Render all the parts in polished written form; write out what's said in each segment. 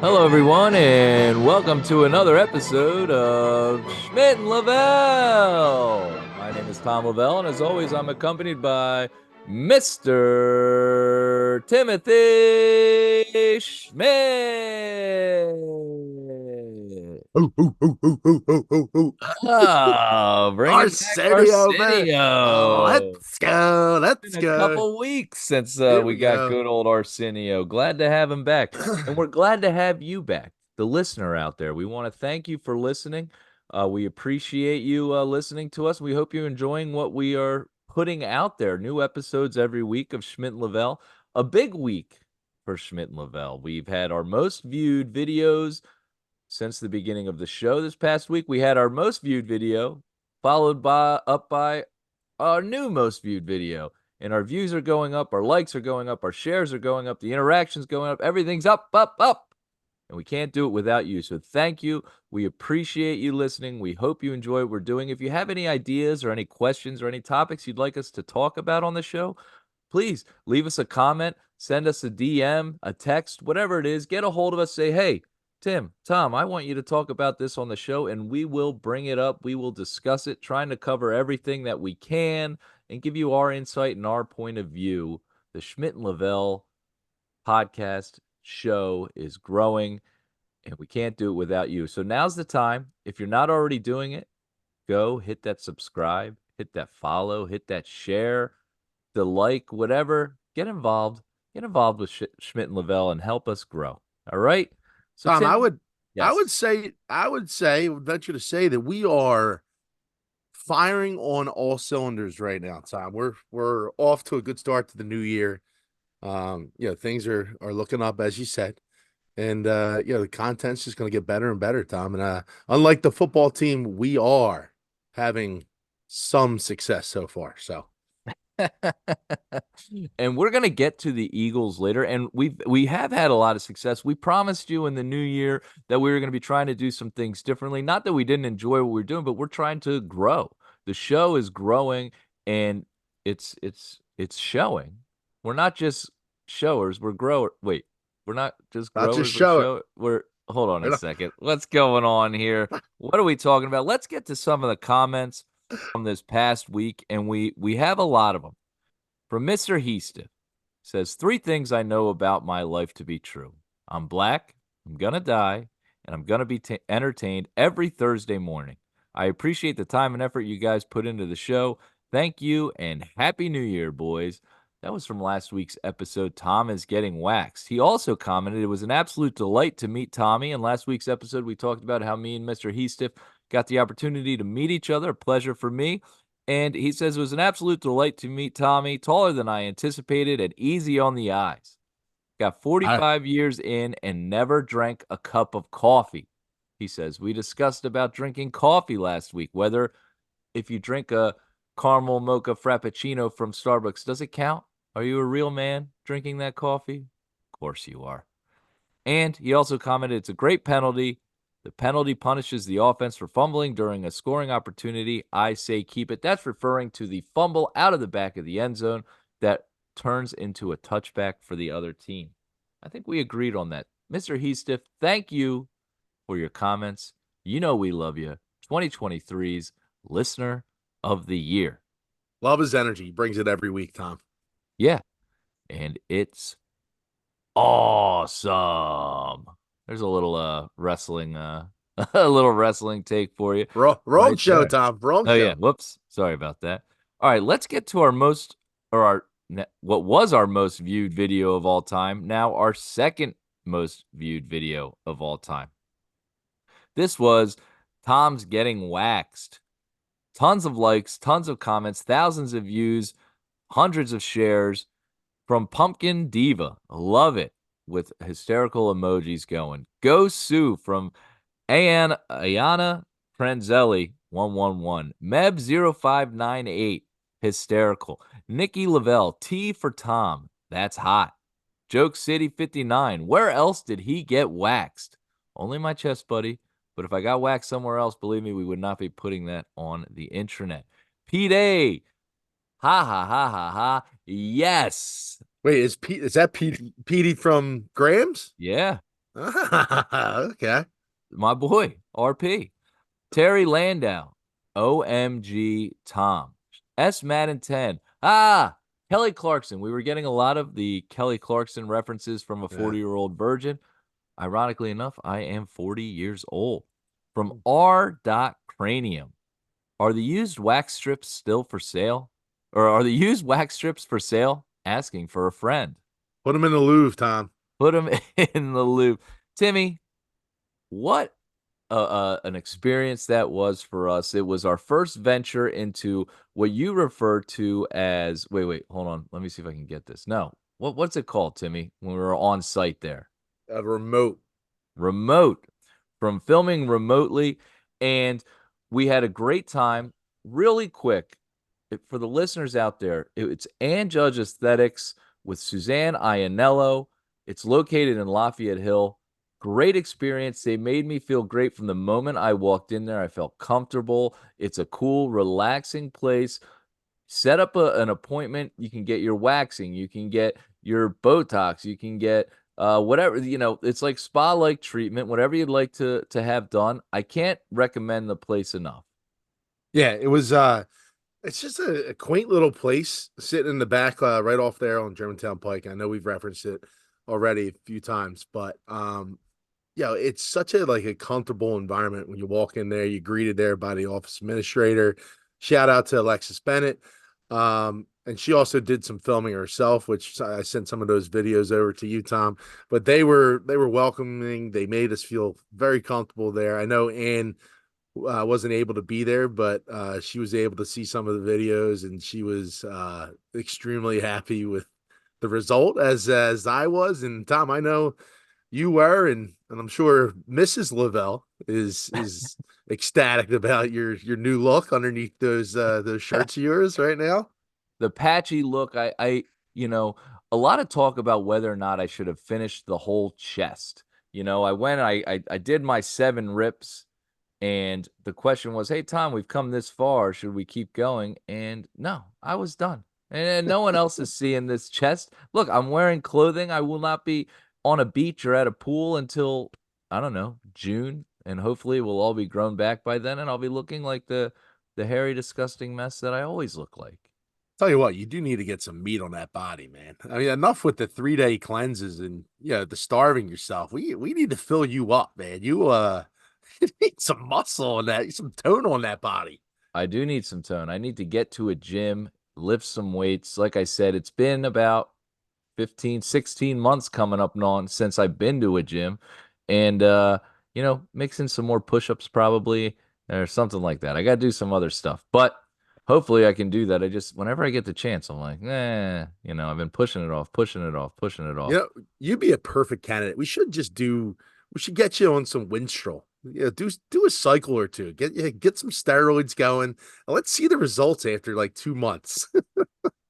Hello, everyone, and welcome to another episode of Schmidt and Lavelle. My name is Tom Lavelle, and as always, I'm accompanied by Mr. Timothy Schmidt. Ooh, ooh, ooh, ooh, ooh, ooh, ooh, ooh. Oh, bringing back Arsenio, man. Oh, Arsenio. let's go. Been Let's a go. couple weeks since Here we we got go. good old Arsenio. Glad to have him back. And we're glad to have you back, the listener out there. We want to thank you for listening. We appreciate you listening to us. We hope you're enjoying what we are putting out there. New episodes every week of Schmidt and Lavelle. A big week for Schmidt and Lavelle. We've had our most viewed videos since the beginning of the show this past week. We had our most viewed video, followed by our new most viewed video. And our views are going up, our likes are going up, our shares are going up, the interactions going up, everything's up, up, up. And we can't do it without you. So thank you. We appreciate you listening. We hope you enjoy what we're doing. If you have any ideas or any questions or any topics you'd like us to talk about on the show, please leave us a comment, send us a DM, a text, whatever it is. Get a hold of us. Say, hey, Tim, Tom, I want you to talk about this on the show, and we will bring it up. We will discuss it, trying to cover everything that we can and give you our insight and our point of view. The Schmidt and Lavelle podcast show is growing, and we can't do it without you. So now's the time. If you're not already doing it, go hit that subscribe, hit that follow, hit that share, the like, whatever. Get involved. Get involved with Schmidt and Lavelle and help us grow. All right. So Tom, I Tim, would I yes. would say I would venture to say that we are firing on all cylinders right now, Tom. We're off to a good start to the new year. Things are looking up as you said. And the content's just gonna get better and better, Tom. And unlike the football team, we are having some success so far. So And we're gonna get to the Eagles later, and we have had a lot of success. We promised you in the new year that we were gonna be trying to do some things differently. Not that we didn't enjoy what we are doing, but we're trying to grow. The show is growing, and it's showing. We're not just showers, we're grower. Wait, we're not just not just growers, we're show it. show. We're hold on a second. What's going on here? What are we talking about? Let's get to some of the comments from this past week, and we have a lot of them. From Mr. Heaston, says three things I know about my life to be true. I'm black, I'm gonna die, and I'm gonna be entertained every Thursday morning. I appreciate the time and effort you guys put into the show. Thank you and Happy New Year, boys. That was from last week's episode. Tom is getting waxed. He also commented it was an absolute delight to meet Tommy. In last week's episode, we talked about how me and Mr. Heastiff got the opportunity to meet each other. A pleasure for me. And he says it was an absolute delight to meet Tommy, taller than I anticipated and easy on the eyes. Got I 45 years in and never drank a cup of coffee. He says, we discussed about drinking coffee last week, whether if you drink a caramel mocha frappuccino from Starbucks, does it count? Are you a real man drinking that coffee? Of course you are. And he also commented it's a great penalty. The penalty punishes the offense for fumbling during a scoring opportunity. I say keep it. That's referring to the fumble out of the back of the end zone that turns into a touchback for the other team. I think we agreed on that. Mr. Heastiff, thank you for your comments. You know we love you. 2023's Listener of the Year. love his energy. He brings it every week, Tom. Yeah, and it's awesome. There's a little wrestling a little wrestling take for you Wrong right show, there. Tom. Wrong Oh yeah, show. whoops. Sorry about that. All right, let's get to our most or our what was our most viewed video of all time. Now our second most viewed video of all time. This was Tom's getting waxed. Tons of likes, tons of comments, thousands of views, hundreds of shares from Pumpkin Diva. Love it with hysterical emojis going. Go Sue from Ayana Pranzelli 111. Meb0598. Hysterical. Nikki Lavelle. T for Tom. That's hot. Joke City 59. Where else did he get waxed? Only my chest, buddy. But if I got waxed somewhere else, believe me, we would not be putting that on the internet. Pete A. Ha ha ha ha ha. Yes. Wait, is that Petey from Grams? Yeah. Okay. My boy, RP. Terry Landau, OMG Tom. S. Madden 10. Kelly Clarkson. We were getting a lot of the Kelly Clarkson references from a Yeah. 40-year-old virgin. Ironically enough, I am 40 years old. From R. Cranium. Are the used wax strips still for sale? Or are the used wax strips for sale? Asking for a friend. Put him in the Louvre, Tom. Put them in the loop. Timmy, what an experience that was for us. It was our first venture into what you refer to as wait, hold on. Let me see if I can get this. No. What's it called, Timmy, when we were on site there? A remote. Remote. From filming remotely, and we had a great time. Really quick, for the listeners out there, it's Ann Judge Aesthetics with Suzanne Ianello. It's located in Lafayette Hill. Great experience. They made me feel great from the moment I walked in there. I felt comfortable. It's a cool, relaxing place. Set up an appointment. You can get your waxing. You can get your Botox. You can get whatever, it's like spa-like treatment, whatever you'd like to have done. I can't recommend the place enough. Yeah, it was it's just a quaint little place sitting in the back right off there on Germantown Pike. I know we've referenced it already a few times, but yeah, it's such a like a comfortable environment when you walk in there. You're greeted there by the office administrator. Shout out to Alexis Bennett. And she also did some filming herself, which I sent some of those videos over to you, Tom. But they were welcoming. They made us feel very comfortable there. I know Anne wasn't able to be there, but she was able to see some of the videos, and she was extremely happy with the result, as I was. And Tom, I know you were, and I'm sure Mrs. Lavelle is ecstatic about your new look underneath those shirts of yours right now. The patchy look, a lot of talk about whether or not I should have finished the whole chest. I went, I did my 7 rips, and the question was, hey, Tom, we've come this far. Should we keep going? And no, I was done. And no one else is seeing this chest. Look, I'm wearing clothing. I will not be on a beach or at a pool until, I don't know, June. And hopefully we'll all be grown back by then. And I'll be looking like the hairy, disgusting mess that I always look like. Tell you what, you do need to get some meat on that body, man. I mean, enough with the 3 day cleanses and the starving yourself. We need to fill you up, man. You need some muscle on that, some tone on that body. I do need some tone. I need to get to a gym, lift some weights. Like I said, it's been about 15, 16 months coming up on since I've been to a gym. And mixing some more push-ups probably or something like that. I got to do some other stuff. But hopefully I can do that. I just whenever I get the chance, I'm like, I've been pushing it off, pushing it off, pushing it You off. know, you'd be a perfect candidate. We should get you on some Winstrol. Yeah, do a cycle or two. Get some steroids going. And let's see the results after like 2 months.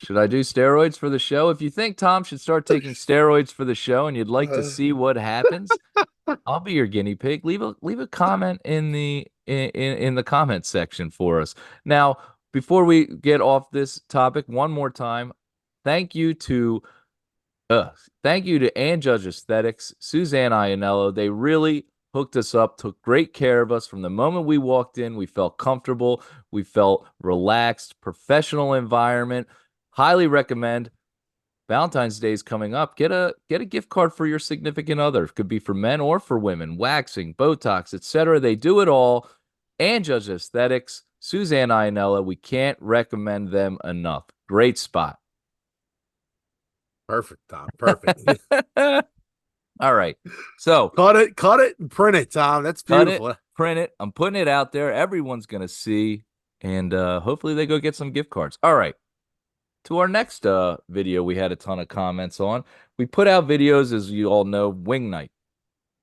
Should I do steroids for the show? If you think Tom should start taking steroids for the show and you'd like to Uh, see what happens, I'll be your guinea pig. Leave a comment in the comment section for us. Now, before we get off this topic, one more time, thank you to thank you to Ann Judge Aesthetics, Suzanne Ianello. They really hooked us up, took great care of us from the moment we walked in. We felt comfortable, we felt relaxed, professional environment. Highly recommend. Valentine's Day is coming up. Get a gift card for your significant other. It could be for men or for women. Waxing, Botox, etc. They do it all. And Judge Aesthetics, Suzanne Ianella. We can't recommend them enough. Great spot. Perfect, Tom. Perfect. All right. So Cut it, and print it, Tom. That's cut it, beautiful. print it. I'm putting it out there. Everyone's gonna see, and hopefully they go get some gift cards. All right. To our next video, we had a ton of comments on. We put out videos, as you all know, Wing Night,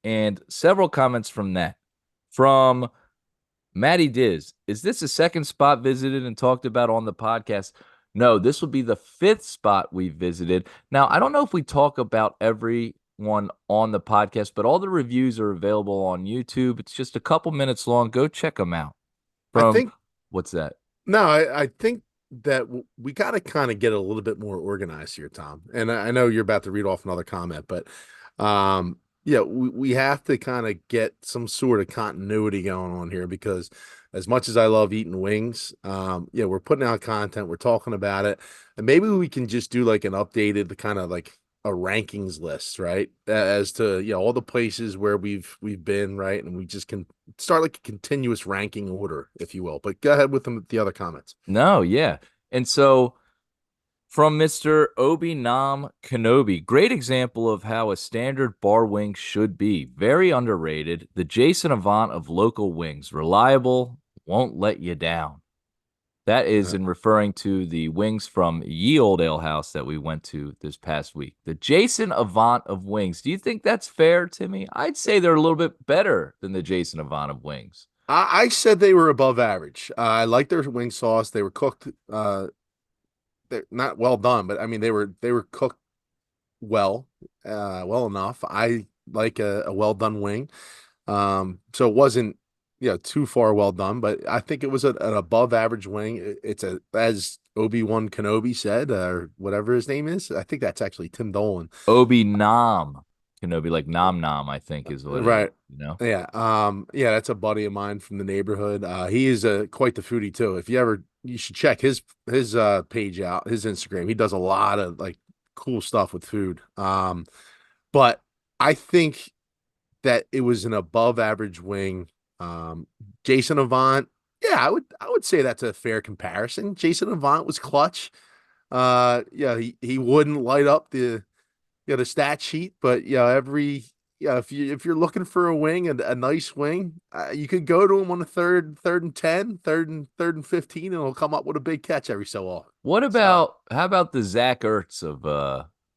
and several comments from that. From Maddie Diz, is this a second spot visited and talked about on the podcast? No, this will be the 5th spot we visited. Now, I don't know if we talk about every one on the podcast, but all the reviews are available on YouTube. It's just a couple minutes long. Go check them out. I From think what's that? no, I think that we got to kind of get a little bit more organized here, Tom. And I know you're about to read off another comment, but Yeah, we have to kind of get some sort of continuity going on here because as much as I love eating wings, yeah, we're putting out content, we're talking about it, and maybe we can just do like an updated kind of like a rankings list, right? As to, all the places where we've been, right? And we just can start like a continuous ranking order, if you will. But go ahead with the other comments. No, yeah. And so from Mr. Obi Nam Kenobi, great example of how a standard bar wing should be. Very underrated. The Jason Avant of local wings. Reliable, won't let you down. That is in referring to the wings from Ye Old Ale House that we went to this past week. The Jason Avant of wings. Do you think that's fair, Timmy? I'd say they're a little bit better than the Jason Avant of wings. I said they were above average. I like their wing sauce. They were cooked. They're not well done, but I mean they were cooked well, well enough. I like a well done wing. So it wasn't, too far well done, but I think it was an above average wing. It's a, as Obi-Wan Kenobi said, or whatever his name is. I think that's actually Tim Dolan. Obi Nam Kenobi, like Nom Nom, I think is what it is, Right. you know? Yeah. Yeah, that's a buddy of mine from the neighborhood. He is quite the foodie too. If you ever, you should check his page out, his Instagram. He does a lot of like cool stuff with food. But I think that it was an above average wing. Jason Avant, yeah, I would say that's a fair comparison. Jason Avant was clutch. Yeah, he wouldn't light up the stat sheet, but if you're looking for a wing and a nice wing, you could go to him on a third and 10, third and 15, and he'll come up with a big catch every so often. What So about how about the Zach Ertz of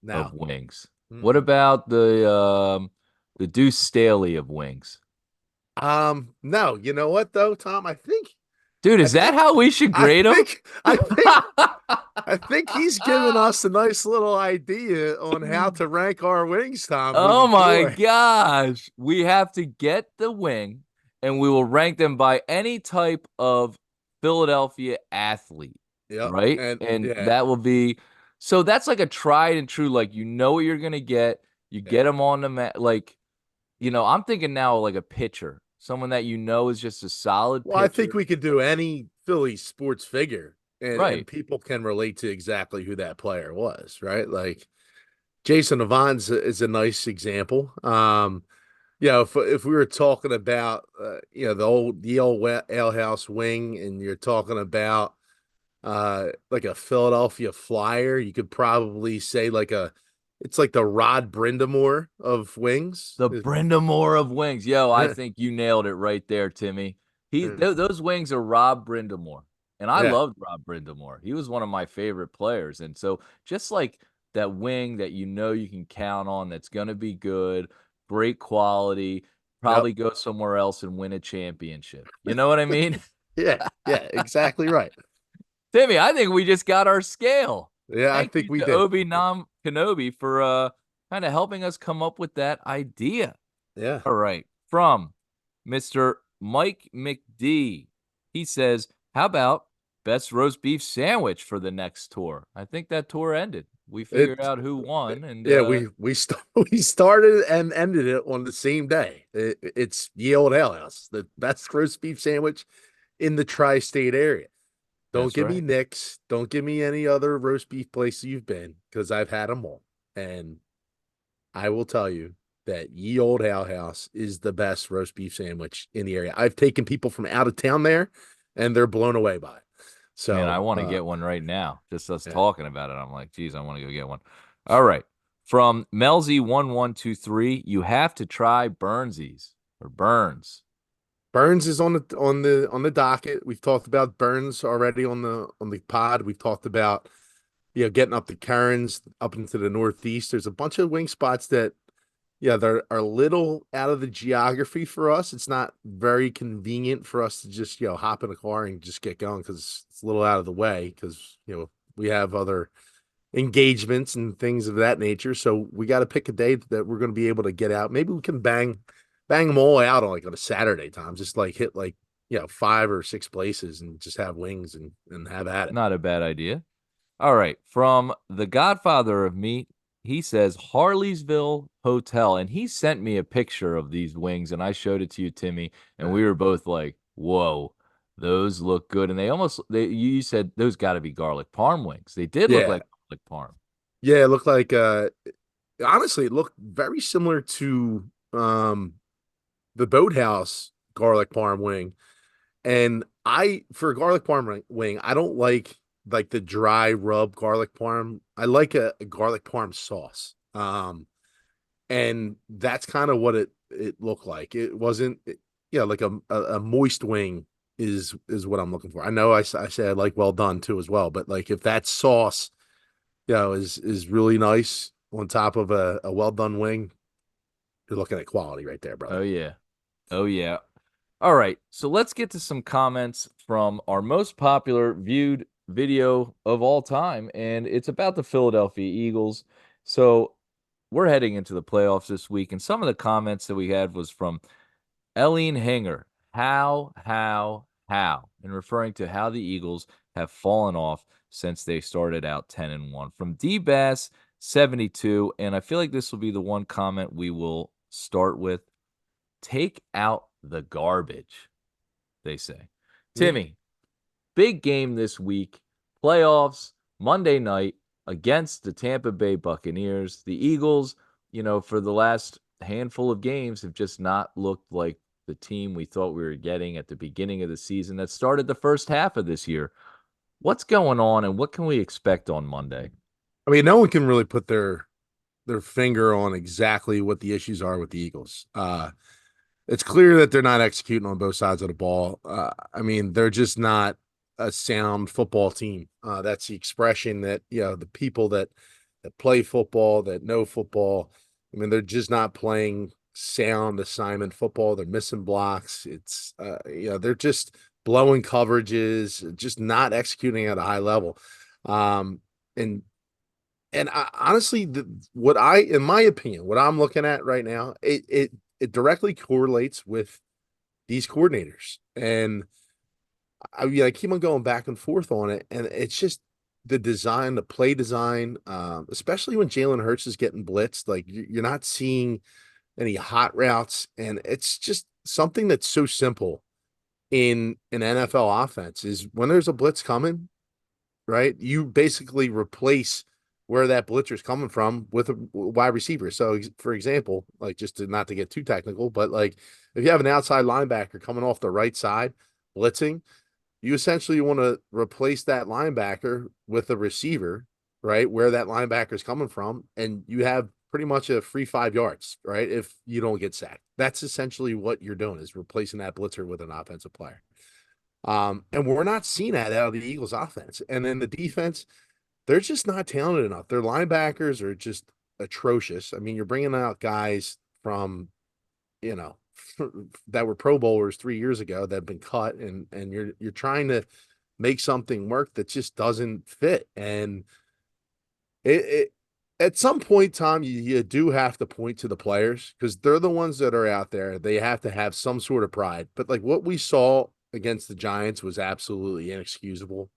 now, wings? What mm-mm. about the Deuce Staley of wings? No, you know what though, Tom? Dude, I is that think, how we should I grade them? think, I think, I think he's given us a nice little idea on how to rank our wings, Tom, Oh moving my forward. gosh. We have to get the wing and we will rank them by any type of Philadelphia athlete, Yep. right? And And yeah, that will be so that's like a tried and true, like you know what you're gonna get. You yeah. get them on the mat. Like, I'm thinking now like a pitcher, someone that you know is just a solid Well, I think pitcher. we could do any Philly sports figure and Right. people can relate to exactly who that player was, right? Like Jason Avant is a nice example. If we were talking about the old ale house wing and you're talking about like a Philadelphia Flyer, you could probably say it's like the Rod Brindamore of wings. The Brenda Moore of wings. Yo, I think you nailed it right there, Timmy. Those wings are Rob Brindamore. And I Yeah. loved Rob Brindamore. He was one of my favorite players. And so just like that wing that you know you can count on that's gonna be good, great quality, Yep. probably go somewhere else and win a championship. You know what I mean? Yeah. Yeah. Exactly right. Timmy, I think we just got our scale. Yeah, I Thank think you we to did. Obi Nam Kenobi for kind of helping us come up with that idea. Yeah. All right. From Mr. Mike McD. He says, how about best roast beef sandwich for the next tour? I think that tour ended. We figured It out who won, and Yeah, we started and ended it on the same day. It's Ye Old Ale House, the best roast beef sandwich in the tri-state area. Don't that's give me right. Nick's. Don't give me any other roast beef place you've been because I've had them all. And I will tell you that Ye Old Ale House is the best roast beef sandwich in the area. I've taken people from out of town there and they're blown away by it. Man, I So, want to get one right now. Just us yeah. talking about it. I'm like, geez, I want to go get one. All right. From Melzy1123, you have to try Burnsies or Burns. Burns is on the docket. We've talked about Burns already on the pod. We've talked about getting up the Cairns up into the Northeast. There's a bunch of wing spots that they're are a little out of the geography for us. It's not very convenient for us to just hop in a car and just get going because it's a little out of the way because we have other engagements and things of that nature. So we got to pick a day that we're going to be able to get out. Maybe we can bang them all out on a Saturday time. Just like hit 5 or 6 places and just have wings and have at it. Not a bad idea. All right. From the Godfather of Meat, he says Harleysville Hotel, and he sent me a picture of these wings, and I showed it to you, Timmy, and we were both like, "Whoa, those look good." And you said those got to be garlic parm wings. They did look Yeah. like garlic parm. Yeah, it looked like honestly, it looked very similar to the Boathouse garlic parm wing. And for a garlic parm wing, I don't like the dry rub garlic parm. I like a garlic parm sauce. And that's kind of what it looked like. It wasn't, yeah, like a moist wing is what I'm looking for. I know I say I like well done too as well, but like if that sauce, is really nice on top of a well done wing, you're looking at quality right there, Oh brother. yeah. Oh yeah. All right, so let's get to some comments from our most popular viewed video of all time, and it's about the Philadelphia Eagles. So we're heading into the playoffs this week, and some of the comments that we had was from Eileen Hanger. How, and referring to how the Eagles have fallen off since they started out 10-1. From D Bass 72, and I feel like this will be the one comment we will start with. Take out the garbage, they say. Yeah. Timmy, big game this week. Playoffs, Monday night against the Tampa Bay Buccaneers. The Eagles, for the last handful of games have just not looked like the team we thought we were getting at the beginning of the season that started the first half of this year. What's going on and what can we expect on Monday? I mean, no one can really put their finger on exactly what the issues are with the Eagles. It's clear that they're not executing on both sides of the ball. I mean, they're just not a sound football team. That's the expression that the people that play football, that know football. I mean, they're just not playing sound assignment football. They're missing blocks. It's they're just blowing coverages, just not executing at a high level. Um, and honestly, in my opinion, what I'm looking at right now, it directly correlates with these coordinators. And I keep on going back and forth on it. And it's just the design, the play design, especially when Jalen Hurts is getting blitzed, like you're not seeing any hot routes. And it's just something that's so simple in an NFL offense is when there's a blitz coming, right? You basically replace where that blitzer is coming from with a wide receiver. So, for example, like just not to get too technical, but like if you have an outside linebacker coming off the right side blitzing, you essentially want to replace that linebacker with a receiver, right? Where that linebacker is coming from, and you have pretty much a free 5 yards, right? If you don't get sacked, that's essentially what you're doing is replacing that blitzer with an offensive player. And we're not seeing that out of the Eagles offense. And then the defense, they're just not talented enough. Their linebackers are just atrocious. I mean, you're bringing out guys from, you know, that were Pro Bowlers 3 years ago that have been cut, and you're trying to make something work that just doesn't fit. And it at some point, Tom, you do have to point to the players because they're the ones that are out there. They have to have some sort of pride. But like what we saw against the Giants was absolutely inexcusable.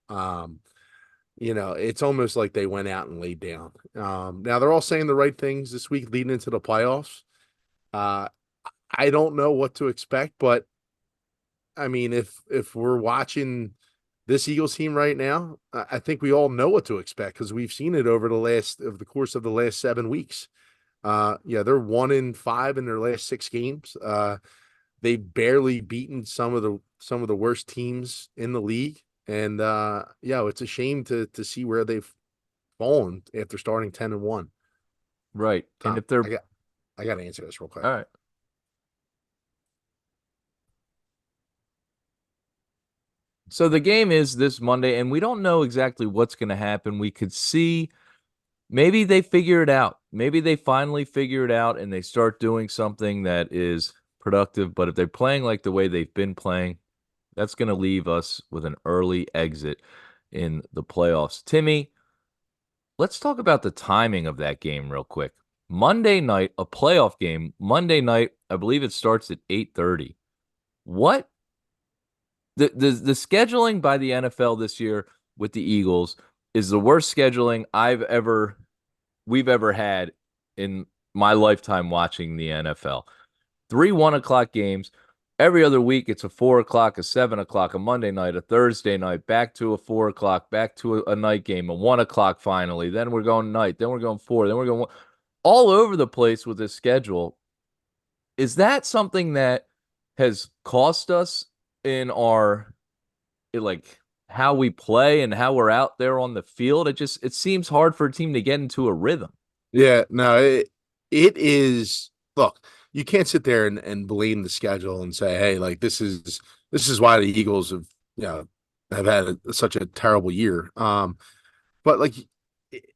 It's almost like they went out and laid down. Now they're all saying the right things this week leading into the playoffs. Uh, I don't know what to expect, but I mean, if we're watching this Eagles team right now, I think we all know what to expect because we've seen it over the course of the last 7 weeks. Yeah, they're 1-5 in their last 6 games. They've barely beaten some of the worst teams in the league. And it's a shame to see where they've fallen after starting 10-1. Right. And Tom, if they're I got to answer this real quick. all right. So the game is this Monday, and we don't know exactly what's going to happen. We could see maybe they figure it out. Maybe they finally figure it out and they start doing something that is productive. But if they're playing like the way they've been playing, that's going to leave us with an early exit in the playoffs. Timmy, let's talk about the timing of that game real quick. Monday night, a playoff game. Monday night, I believe it starts at 8:30. What the scheduling by the NFL this year with the Eagles is the worst scheduling I've ever we've ever had in my lifetime watching the NFL. Three 1 o'clock games. Every other week, it's a 4 o'clock, a 7 o'clock, a Monday night, a Thursday night, back to a 4 o'clock, back to a night game, a 1 o'clock finally. Then we're going night, then we're going four, then we're going all over the place with this schedule. Is that something that has cost us in our like how we play and how we're out there on the field? It seems hard for a team to get into a rhythm. Yeah, no, it is. Look, you can't sit there and blame the schedule and say, "Hey, like this is why the Eagles have had such a terrible year." But like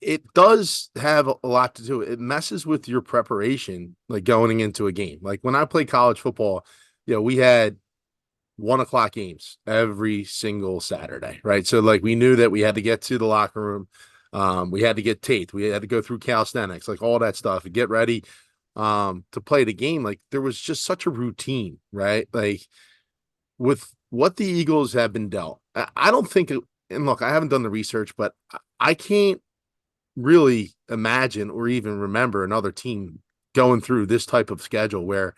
it does have a lot to do. It messes with your preparation, like going into a game. Like when I played college football, we had 1 o'clock games every single Saturday, right? So like we knew that we had to get to the locker room. We had to get taped. We had to go through calisthenics, like all that stuff, and get ready to play the game. Like there was just such a routine, right? Like with what the Eagles have been dealt, I don't think. And look, I haven't done the research, but I can't really imagine or even remember another team going through this type of schedule where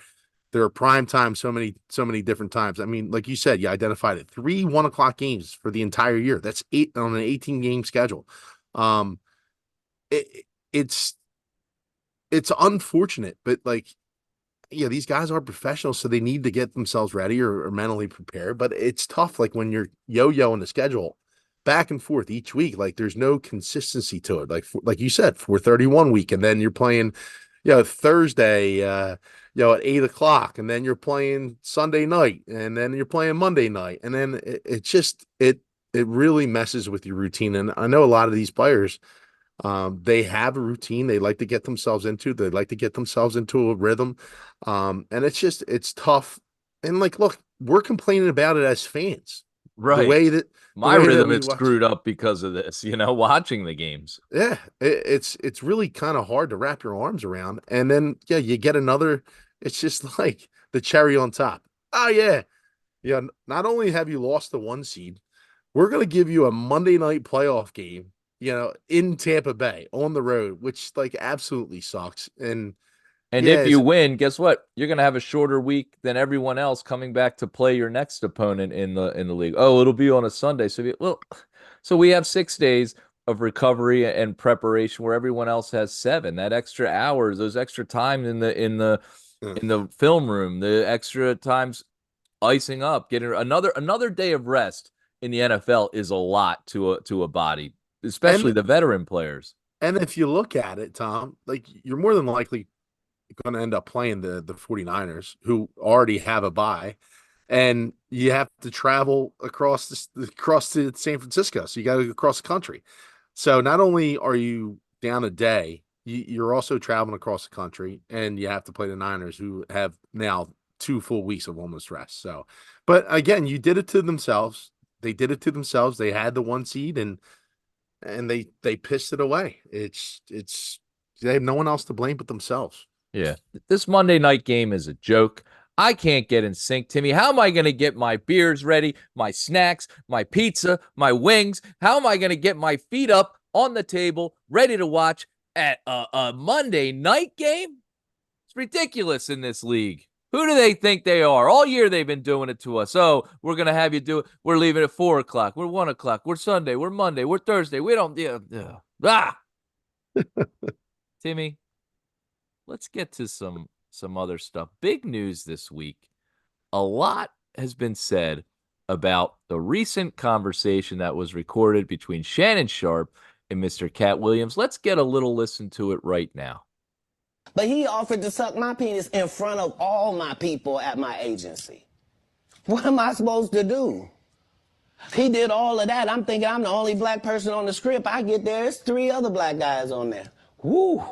there are prime time so many different times. I mean, like you said, you identified it. Three 1 o'clock games for the entire year. That's 8 on an 18 game schedule. Um, it, it's it's unfortunate, but like these guys are professionals, so they need to get themselves ready or mentally prepared. But it's tough, like when you're yo-yoing the schedule back and forth each week. Like there's no consistency to it. Like you said, 431 week, and then you're playing, Thursday, at 8 o'clock, and then you're playing Sunday night, and then you're playing Monday night, and then it really messes with your routine. And I know a lot of these players, they have a routine they like to get themselves into. They like to get themselves into a rhythm. And it's tough. And like, look, we're complaining about it as fans. The Right. way that the My way that rhythm we is watch, screwed up because of this, watching the games. yeah, it's really kind of hard to wrap your arms around. And then you get another. It's just like the cherry on top. Oh yeah, yeah. Not only have you lost the one seed, we're gonna give you a Monday night playoff game, in Tampa Bay on the road, which like absolutely sucks. And And yeah, if you win, guess what? You're going to have a shorter week than everyone else coming back to play your next opponent in the league. Oh, it'll be on a Sunday. So we have 6 days of recovery and preparation where everyone else has seven. That extra hours, those extra time uh, in the film room, the extra times icing up, getting another day of rest in the NFL is a lot to a body, especially and the veteran players. and if you look at it, Tom, like you're more than likely going to end up playing the 49ers, who already have a bye, and you have to travel across to San Francisco. So you got to go across the country. So not only are you down a day, you're also traveling across the country, and you have to play the Niners, who have now 2 full weeks of almost rest. So, but again, you did it to themselves. They did it to themselves. They had the one seed, and they pissed it away. It's they have no one else to blame but themselves. Yeah. This Monday night game is a joke. I can't get in sync, Timmy. How am I going to get my beers ready, my snacks, my pizza, my wings? How am I going to get my feet up on the table, ready to watch at a Monday night game? It's ridiculous in this league. Who do they think they are? All year they've been doing it to us. Oh, we're going to have you do it. We're leaving at 4 o'clock. We're 1 o'clock. We're Sunday. We're Monday. We're Thursday. We don't. Yeah. Ah, Timmy, let's get to some other stuff. Big news this week. A lot has been said about the recent conversation that was recorded between Shannon Sharpe and Mr. Katt Williams. Let's get a little listen to it right now. But he offered to suck my penis in front of all my people at my agency. What am I supposed to do? He did all of that. I'm thinking I'm the only black person on the script. I get there, it's 3 other black guys on there. Woo.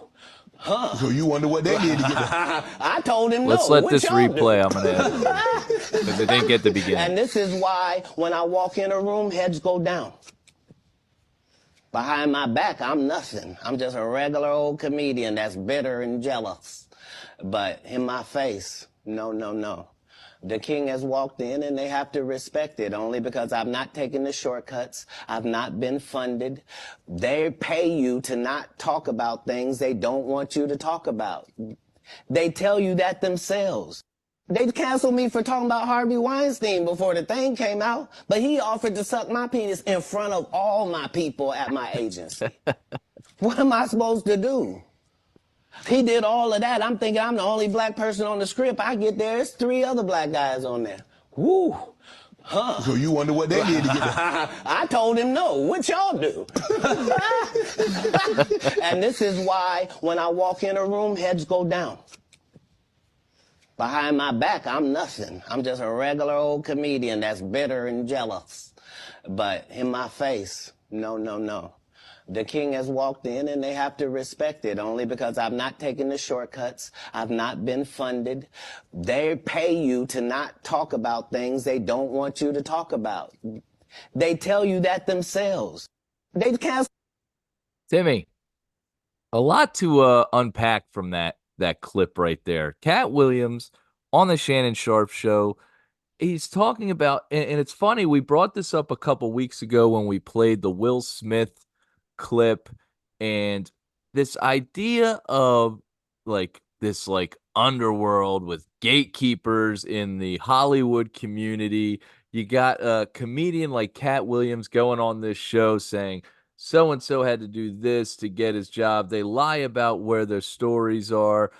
Huh. So you wonder what they did to get that? I told him Let's no. let What this y'all do? replay. I'm going to add because it didn't get the beginning. And this is why when I walk in a room, heads go down. Behind my back, I'm nothing. I'm just a regular old comedian that's bitter and jealous. But in my face, no, no, no. The king has walked in and they have to respect it only because I've not taken the shortcuts. I've not been funded. They pay you to not talk about things they don't want you to talk about. They tell you that themselves. They canceled me for talking about Harvey Weinstein before the thing came out, but he offered to suck my penis in front of all my people at my agency. What am I supposed to do? He did all of that. I'm thinking I'm the only black person on the script. I get there, it's 3 other black guys on there. Woo. Huh. So you wonder what they did to get that. I told him no. What y'all do? And this is why when I walk in a room, heads go down. Behind my back, I'm nothing. I'm just a regular old comedian that's bitter and jealous. But in my face, no, no, no. The king has walked in and they have to respect it only because I've not taken the shortcuts. I've not been funded. They pay you to not talk about things they don't want you to talk about. They tell you that themselves. They can't. Timmy, a lot to unpack from that clip right there. Katt Williams on the Shannon Sharpe show. He's talking about, and it's funny, we brought this up a couple weeks ago when we played the Will Smith clip, and this idea of this underworld with gatekeepers in the Hollywood community. You got a comedian like Katt Williams going on this show saying so and so had to do this to get his job. They lie about where their stories are.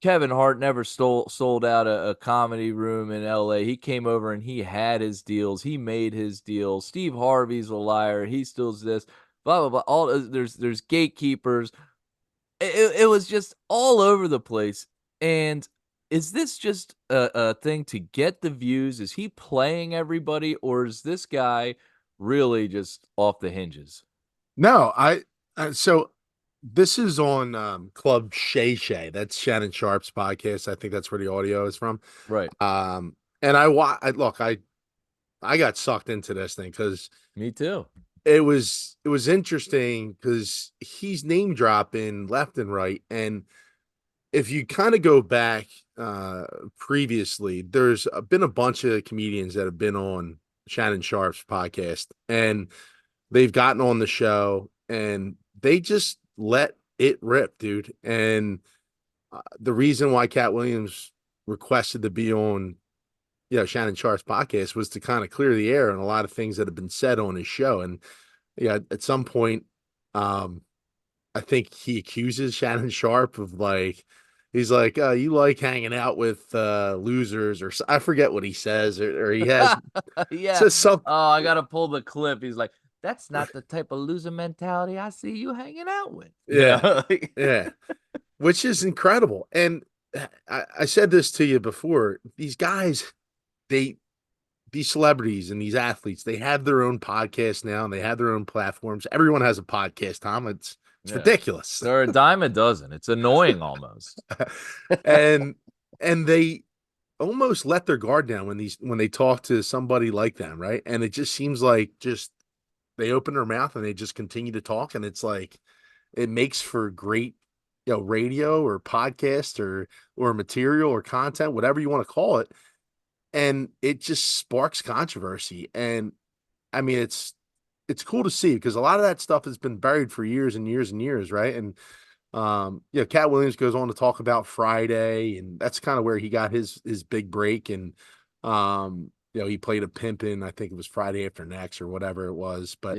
Kevin Hart never sold out a comedy room in LA. He came over and he had his deals. He made his deals. Steve Harvey's a liar. He steals this. Blah blah blah. There's gatekeepers. It was just all over the place. And is this just a thing to get the views? Is he playing everybody, or is this guy really just off the hinges? No, so this is on Club Shay Shay. That's Shannon Sharpe's podcast. I think that's where the audio is from. Right. And I got sucked into this thing because Me too. it was interesting because he's name dropping left and right. And if you kind of go back previously, there's been a bunch of comedians that have been on Shannon Sharpe's podcast, and they've gotten on the show and they just let it rip, dude. And the reason why Katt Williams requested to be on, Shannon Sharpe's podcast was to kind of clear the air on a lot of things that have been said on his show. And at some point, I think he accuses Shannon Sharpe of he's like, you like hanging out with losers, or I forget what he says, or he has says something. Oh, I gotta pull the clip. He's like, that's not the type of loser mentality I see you hanging out with. Yeah. Yeah. Which is incredible. And I said this to you before. These guys, these celebrities and these athletes, they have their own podcasts now and they have their own platforms. Everyone has a podcast, Tom. It's ridiculous. They're a dime a dozen. It's annoying almost. and they almost let their guard down when they talk to somebody like them, right? And it just seems like they open their mouth and they just continue to talk, and it's like it makes for great radio or podcast or material or content, whatever you want to call it. And it just sparks controversy. And I mean, it's cool to see because a lot of that stuff has been buried for years and years and years, right? And Katt Williams goes on to talk about Friday, and that's kind of where he got his big break. And he played a pimp in, I think it was Friday After Next or whatever it was. But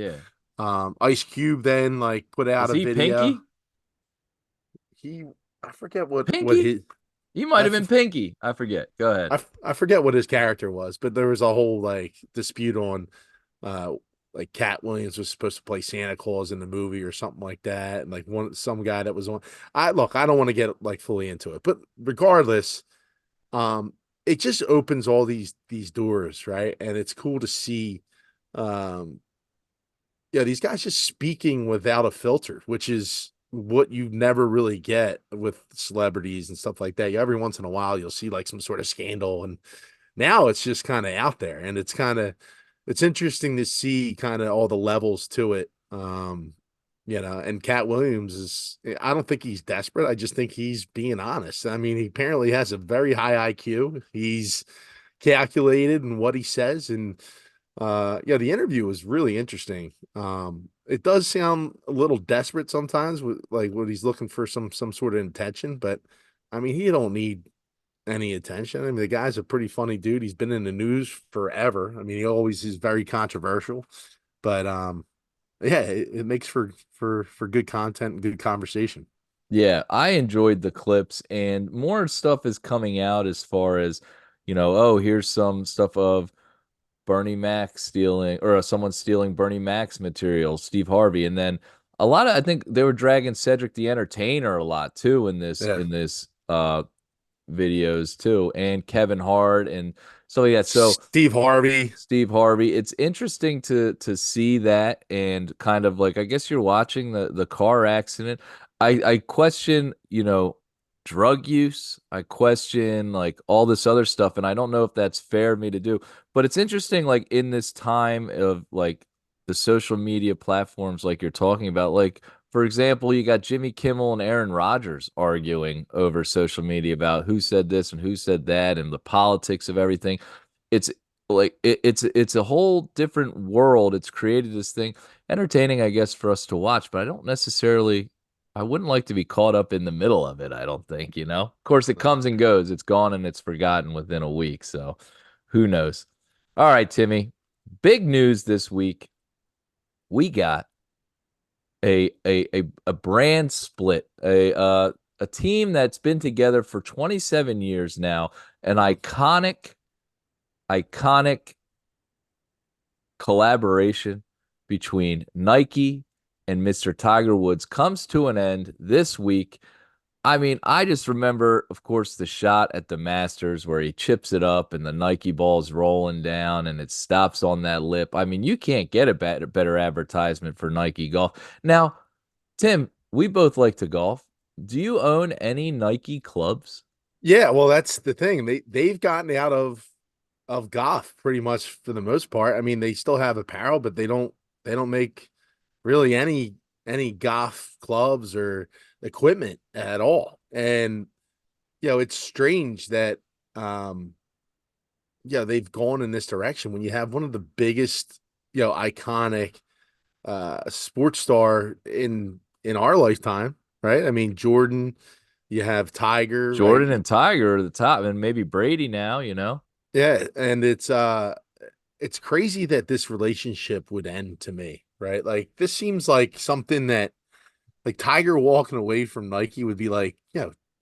Ice Cube then put out a video. Pinky? I forget what Pinky? his. He might have been Pinky. I forget. Go ahead. I forget what his character was, but there was a whole dispute on Katt Williams was supposed to play Santa Claus in the movie or something like that, and some guy that was on. I don't want to get fully into it, but regardless, it just opens all these doors, right? And it's cool to see, these guys just speaking without a filter, which is what you never really get with celebrities and stuff like that. Every once in a while, you'll see some sort of scandal, and now it's just kind of out there, and it's interesting to see kind of all the levels to it. And Katt Williams I don't think he's desperate. I just think he's being honest. I mean, he apparently has a very high IQ. He's calculated in what he says. And the interview was really interesting. It does sound a little desperate sometimes with like what he's looking for some sort of attention, but I mean, he don't need any attention. I mean, the guy's a pretty funny dude. He's been in the news forever. I mean, he always is very controversial, but yeah, it makes for good content and good conversation. Yeah, I enjoyed the clips, and more stuff is coming out as far as, oh, here's some stuff of Bernie Mac stealing, or someone stealing Bernie Mac's material, Steve Harvey, and then I think they were dragging Cedric the Entertainer a lot too in this Yeah. videos too, and Kevin Hart, and so yeah, so Steve Harvey. Steve Harvey. It's interesting to see that, and kind of like, I guess you're watching the car accident. I question, drug use. I question like all this other stuff, and I don't know if that's fair of me to do. But it's interesting, like in this time of like the social media platforms, like you're talking about, like for example, you got Jimmy Kimmel and Aaron Rodgers arguing over social media about who said this and who said that, and the politics of everything. It's like it's a whole different world. It's created this thing, entertaining, I guess, for us to watch, but I wouldn't like to be caught up in the middle of it, I don't think, Of course, it comes and goes. It's gone and it's forgotten within a week, so who knows? All right, Timmy. Big news this week. We got a brand split, a team that's been together for 27 years now, an iconic collaboration between Nike and Mr. Tiger Woods comes to an end this week. I mean, I just remember, of course, the shot at the Masters where he chips it up and the Nike ball's rolling down and it stops on that lip. I mean, you can't get a better advertisement for Nike golf. Now, Tim, we both like to golf. Do you own any Nike clubs? Yeah, well, that's the thing. They've gotten out of golf pretty much for the most part. I mean, they still have apparel, but they don't make really any golf clubs or equipment at all. And it's strange that they've gone in this direction when you have one of the biggest, iconic sports star in our lifetime, right? I mean, Jordan, you have Tiger, right? Jordan and Tiger are the top, and maybe Brady now, Yeah, and it's crazy that this relationship would end to me, right? Like this seems like something that like Tiger walking away from Nike would be like,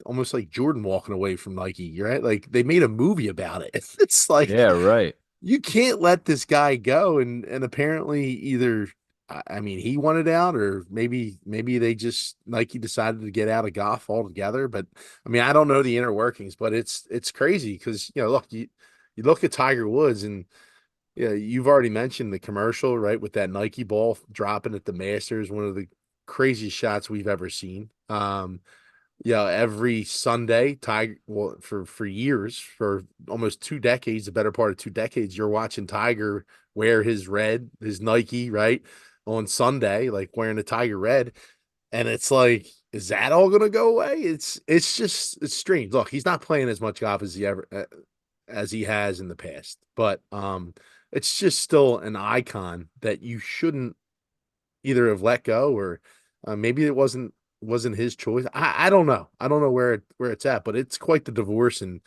almost like Jordan walking away from Nike, right? Like they made a movie about it. It's like Yeah, right. you can't let this guy go, and apparently either I mean he wanted out, or maybe they just Nike decided to get out of golf altogether. But I mean, I don't know the inner workings, but it's crazy because look, you look at Tiger Woods, and you've already mentioned the commercial, right, with that Nike ball dropping at the Masters, one of the craziest shots we've ever seen. Every Sunday, Tiger, well, for years, for almost 2 decades, the better part of 2 decades, you're watching Tiger wear his Nike, right, on Sunday, like wearing the Tiger red. And it's like, is that all going to go away? It's strange. Look, he's not playing as much golf as he has in the past, but it's just still an icon that you shouldn't either have let go, or maybe it wasn't his choice. I don't know. I don't know where it's at, but it's quite the divorce, and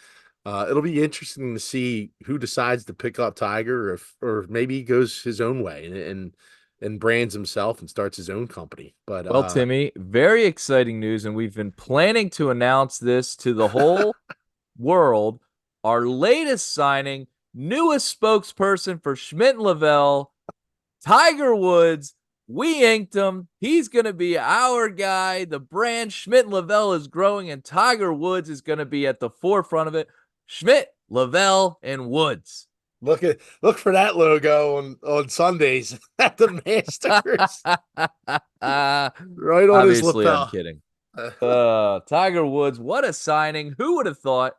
it'll be interesting to see who decides to pick up Tiger, or maybe he goes his own way and brands himself and starts his own company. But Well, Timmy, very exciting news, and we've been planning to announce this to the whole world. Our latest signing, newest spokesperson for Schmidt Lavelle, Tiger Woods. We inked him. He's going to be our guy. The brand Schmidt Lavelle is growing, and Tiger Woods is going to be at the forefront of it. Schmidt, Lavelle, and Woods. look for that logo on Sundays at the Masters, right on his Obviously, lapel. I'm kidding. Tiger Woods, what a signing. Who would have thought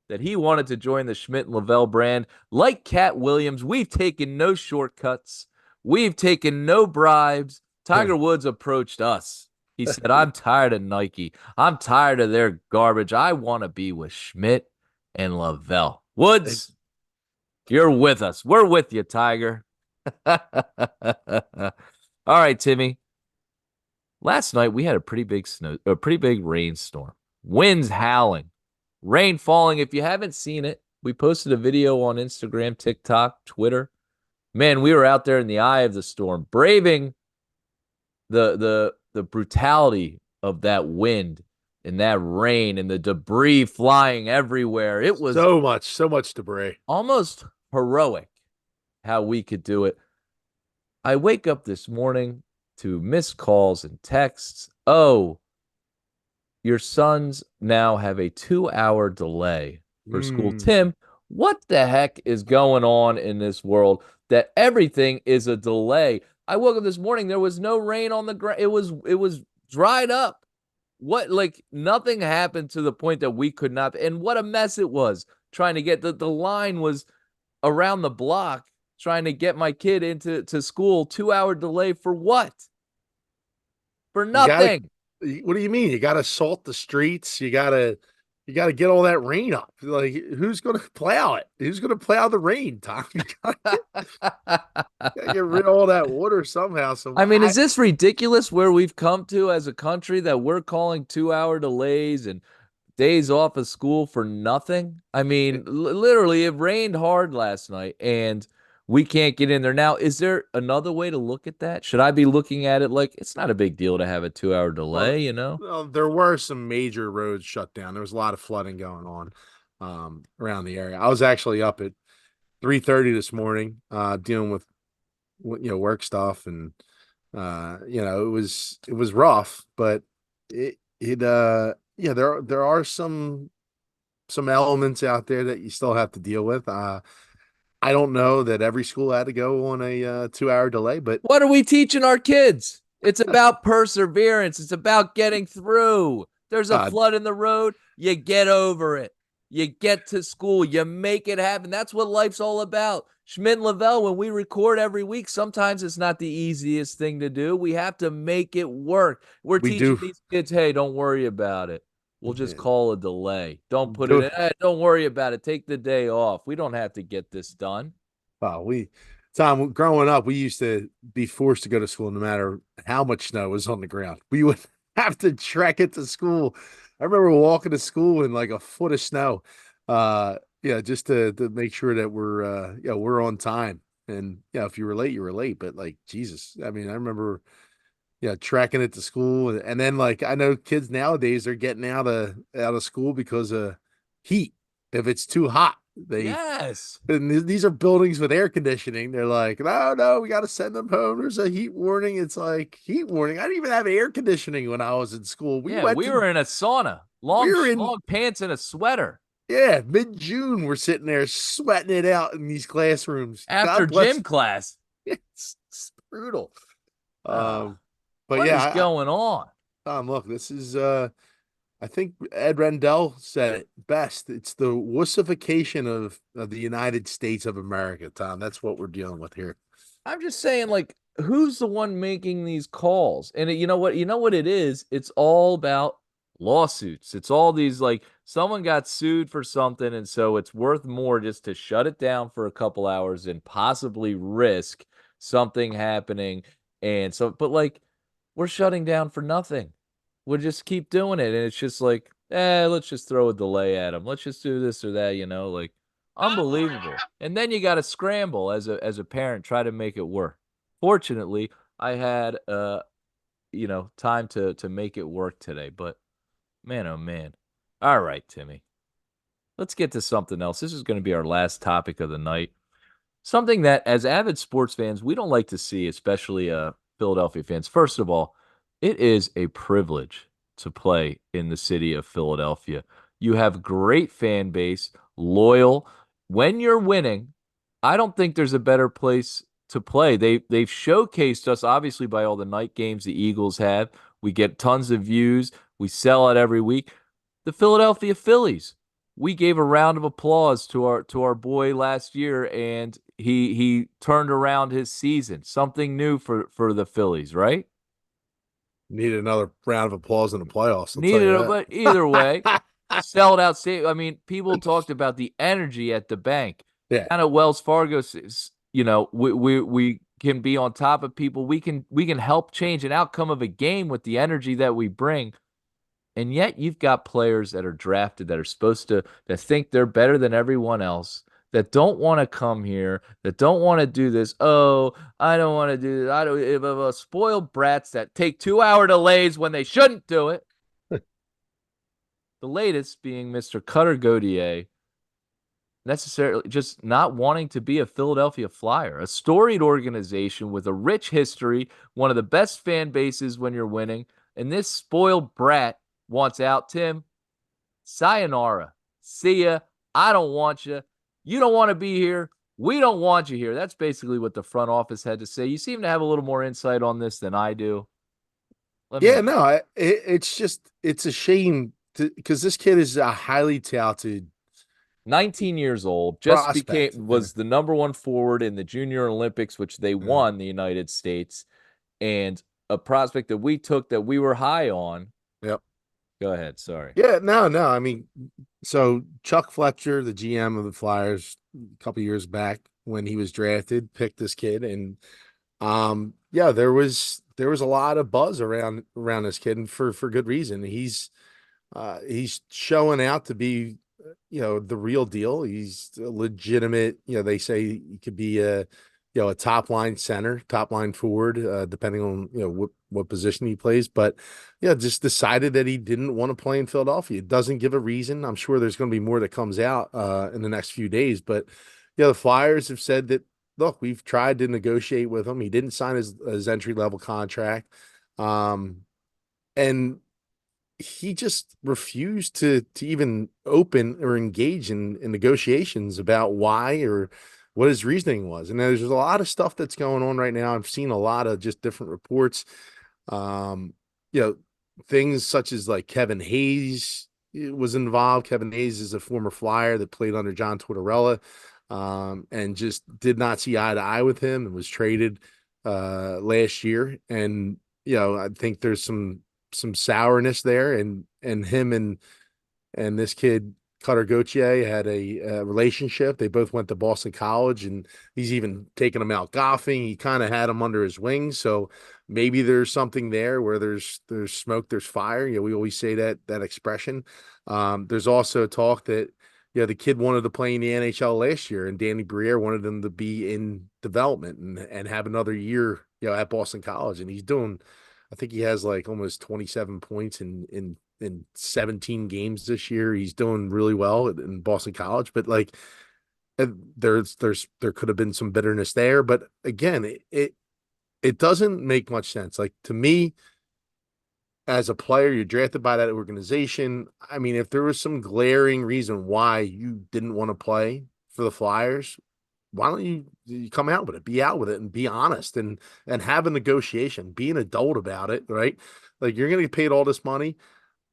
that he wanted to join the Schmidt Lavelle brand? Like Katt Williams, we've taken no shortcuts. We've taken no bribes. Tiger Woods approached us. He said, I'm tired of Nike. I'm tired of their garbage. I want to be with Schmidt and Lavelle. Woods, you're with us. We're with you, Tiger. All right, Timmy. Last night we had a pretty big rainstorm. Winds howling, rain falling. If you haven't seen it, we posted a video on Instagram, TikTok, Twitter. Man, we were out there in the eye of the storm, braving the brutality of that wind and that rain and the debris flying everywhere. It was so much debris. Almost heroic how we could do it. I wake up this morning to missed calls and texts. Oh, your sons now have a 2-hour delay for school. Tim, what the heck is going on in this world that everything is a delay? I woke up this morning, there was no rain on the ground. It was dried up. What, like, nothing happened to the point that we could not, and what a mess it was trying to get the line was around the block trying to get my kid into school. 2-hour delay for what? For nothing. What do you mean? You got to salt the streets. You got to get all that rain up. Like, who's going to plow it? Who's going to plow the rain, Tom? You gotta get rid of all that water somehow. I mean, is this ridiculous where we've come to as a country that we're calling 2-hour delays and days off of school for nothing? I mean, literally, it rained hard last night and we can't get in there. Now, is there another way to look at that? Should I be looking at it like it's not a big deal to have a 2-hour delay, you know? Well, there were some major roads shut down. There was a lot of flooding going on around the area. I was actually up at 3:30 this morning dealing with work stuff, and it was rough, but there are some elements out there that you still have to deal with. I don't know that every school had to go on a 2-hour delay, but what are we teaching our kids? It's about perseverance. It's about getting through. There's a flood in the road. You get over it. You get to school. You make it happen. That's what life's all about. Schmidt Lavelle, when we record every week, sometimes it's not the easiest thing to do. We have to make it work. We're teaching these kids, hey, don't worry about it. We'll just call a delay. Don't put it in. Hey, don't worry about it. Take the day off. We don't have to get this done. Wow, Tom, growing up, we used to be forced to go to school no matter how much snow was on the ground. We would have to trek it to school. I remember walking to school in like a foot of snow. Just to make sure that we're on time. And if you were late, you were late. But like, Jesus, I mean, I remember tracking it to school, and then like I know kids nowadays are getting out of school because of heat. If it's too hot, and these are buildings with air conditioning. They're like, no, we got to send them home. There's a heat warning. It's like heat warning. I didn't even have air conditioning when I was in school. We were in a sauna, long pants and a sweater. Yeah, mid-June, we're sitting there sweating it out in these classrooms after gym class. It's brutal. But what is going on? Look, this is I think Ed Rendell said it best. It's the wussification of the United States of America, Tom. That's what we're dealing with here. I'm just saying, like, who's the one making these calls? And you know what it is? It's all about lawsuits. It's all these, like, someone got sued for something, and so it's worth more just to shut it down for a couple hours and possibly risk something happening. And so, but like, we're shutting down for nothing. We'll just keep doing it. And it's just like, let's just throw a delay at them. Let's just do this or that, like, unbelievable. And then you got to scramble as a parent, try to make it work. Fortunately, I had, time to make it work today, but man, oh man. All right, Timmy, let's get to something else. This is going to be our last topic of the night. Something that, as avid sports fans, we don't like to see, especially Philadelphia fans. First of all, it is a privilege to play in the city of Philadelphia. You have great fan base, loyal. When you're winning, I don't think there's a better place to play. They've showcased us, obviously, by all the night games the Eagles have. We get tons of views. We sell out every week. The Philadelphia Phillies. We gave a round of applause to our boy last year, and he turned around his season. Something new for the Phillies, right? Need another round of applause in the playoffs. I'll tell Needed it, you but either way, that. sold out. I mean, people talked about the energy at the bank. Yeah. Down at Wells Fargo, we can be on top of people. We can help change an outcome of a game with the energy that we bring. And yet you've got players that are drafted that are supposed to that think they're better than everyone else, that don't want to come here, that don't want to do this. Oh, I don't want to do this. I don't spoiled brats that take 2 hour delays when they shouldn't do it. The latest being Mr. Cutter Gauthier, necessarily just not wanting to be a Philadelphia Flyer, a storied organization with a rich history, one of the best fan bases when you're winning. And this spoiled brat wants out. Tim, sayonara. See ya. I don't want you. You don't want to be here. We don't want you here. That's basically what the front office had to say. You seem to have a little more insight on this than I do. Let me Yeah, know. no, it's a shame because this kid is a highly talented 19 years old, just prospect. was the number one forward in the Junior Olympics, which they Yeah. won the United States, and a prospect that we took that we were high on. Yep. Go ahead. Sorry. Yeah, no. I mean, so Chuck Fletcher, the GM of the Flyers, a couple years back when he was drafted, picked this kid, and yeah, there was a lot of buzz around this kid, and for good reason. He's showing out to be, the real deal. He's a legitimate, they say he could be a top line center, top line forward, depending on, what position he plays. But yeah, just decided that he didn't want to play in Philadelphia. It doesn't give a reason. I'm sure there's going to be more that comes out in the next few days. But yeah, the Flyers have said that, look, we've tried to negotiate with him. He didn't sign his entry level contract. And he just refused to even open or engage in negotiations about why or what his reasoning was. And there's a lot of stuff that's going on right now. I've seen a lot of just different reports. Um, you know, things such as like Kevin Hayes was involved. Kevin Hayes is a former Flyer that played under John Tortorella, and just did not see eye to eye with him and was traded last year. And I think there's some sourness there, and him and this kid Cutter Gauthier had a relationship. They both went to Boston College, and he's even taken him out golfing. He kind of had him under his wing, so maybe there's something there where there's smoke, there's fire. We always say that expression. There's also talk that the kid wanted to play in the NHL last year, and Danny Briere wanted him to be in development and have another year at Boston College, and he's doing. I think he has like almost 27 points in 17 games this year. He's doing really well in Boston College, but like there could have been some bitterness there. But again, it doesn't make much sense. Like, to me, as a player, you're drafted by that organization. I mean, if there was some glaring reason why you didn't want to play for the Flyers, why don't you come out with it, be out with it, and be honest and have a negotiation, be an adult about it, right? Like, you're going to get paid all this money.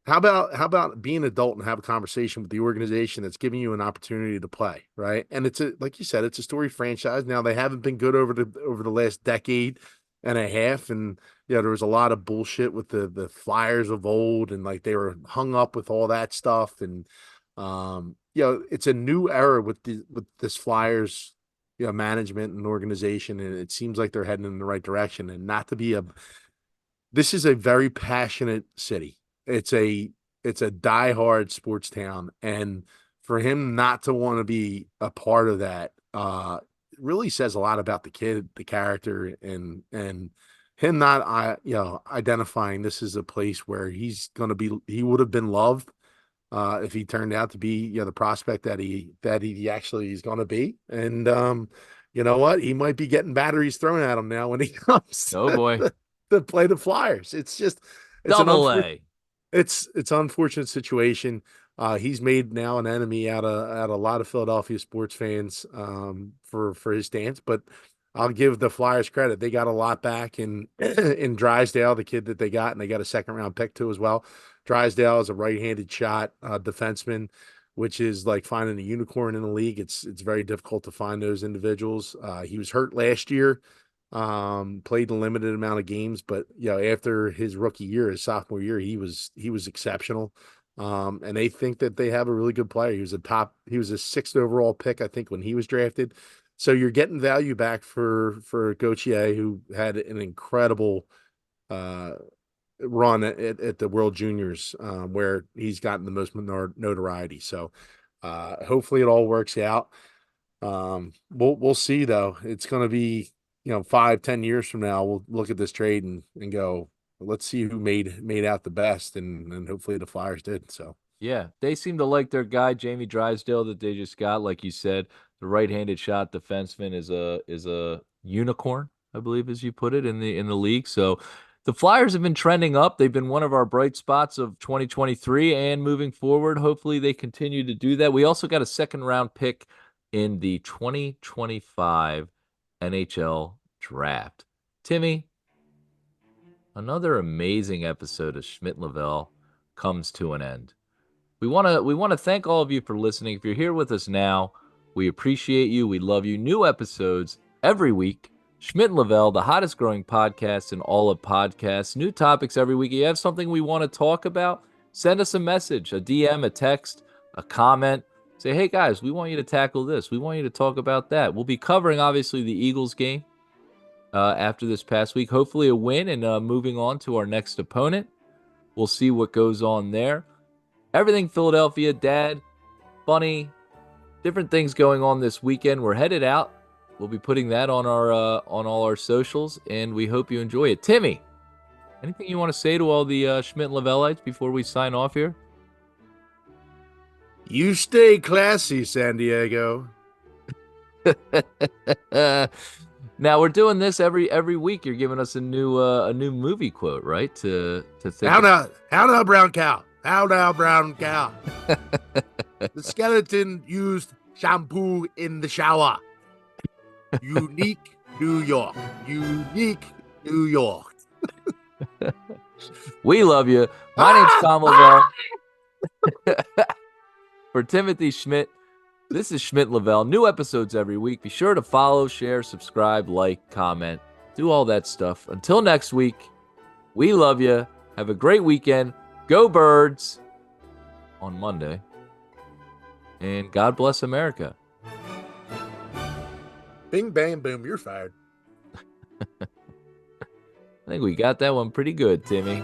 How about being an adult and have a conversation with the organization that's giving you an opportunity to play, right? And like you said, it's a story franchise. Now, they haven't been good over the last decade and a half, and there was a lot of bullshit with the Flyers of old, and like they were hung up with all that stuff, and it's a new era with this Flyers management and organization, and it seems like they're heading in the right direction. And not to be this is a very passionate city. It's a diehard sports town, and for him not to want to be a part of that really says a lot about the kid, the character, and him not identifying this is a place where he would have been loved if he turned out to be the prospect that he actually is going to be. And you know what, he might be getting batteries thrown at him now when he comes Oh boy. to play the Flyers. It's just Double A. it's an unfortunate situation. He's made now an enemy out of a lot of Philadelphia sports fans for his stance, but I'll give the Flyers credit. They got a lot back in in Drysdale, the kid that they got, and they got a second round pick too as well. Drysdale is a right-handed shot defenseman, which is like finding a unicorn in the league. It's very difficult to find those individuals. He was hurt last year, Played a limited amount of games, but after his rookie year, his sophomore year, he was exceptional. And they think that they have a really good player. He was a sixth overall pick, I think, when he was drafted. So you're getting value back for Gauthier, who had an incredible run at the World Juniors, where he's gotten the most notoriety. So hopefully it all works out. We'll see though. It's going to be 5-10 years from now. We'll look at this trade and go, let's see who made out the best, and hopefully the Flyers did. So Yeah, they seem to like their guy Jamie Drysdale that they just got. Like you said, the right-handed shot defenseman is a unicorn, I believe, as you put it in the league. So the Flyers have been trending up. They've been one of our bright spots of 2023 and moving forward. Hopefully, they continue to do that. We also got a second-round pick in the 2025 NHL draft. Timmy, another amazing episode of Schmidt Lavelle comes to an end. We want to thank all of you for listening. If you're here with us now, we appreciate you. We love you. New episodes every week. Schmidt Lavelle, the hottest growing podcast in all of podcasts. New topics every week. If you have something we want to talk about, send us a message, a DM, a text, a comment. Say, hey guys, we want you to tackle this. We want you to talk about that. We'll be covering obviously the Eagles game after this past week. Hopefully a win and moving on to our next opponent. We'll see what goes on there. Everything Philadelphia, Dad, Bunny, different things going on this weekend. We're headed out. We'll be putting that on our on all our socials, and we hope you enjoy it. Timmy, anything you want to say to all the Schmidt Lavellites before we sign off here? you stay classy, San Diego. Now we're doing this every week. You're giving us a new movie quote, right? To think. How now, brown cow? How now, brown cow? The skeleton used shampoo in the shower. Unique New York. Unique New York. We love you. My name's Tom Lavelle. For Timothy Schmidt, this is Schmidt Lavelle. New episodes every week. Be sure to follow, share, subscribe, like, comment, do all that stuff. Until next week, we love you. Have a great weekend. Go Birds on Monday. And God bless America. Bing, bang, boom, you're fired. I think we got that one pretty good, Timmy.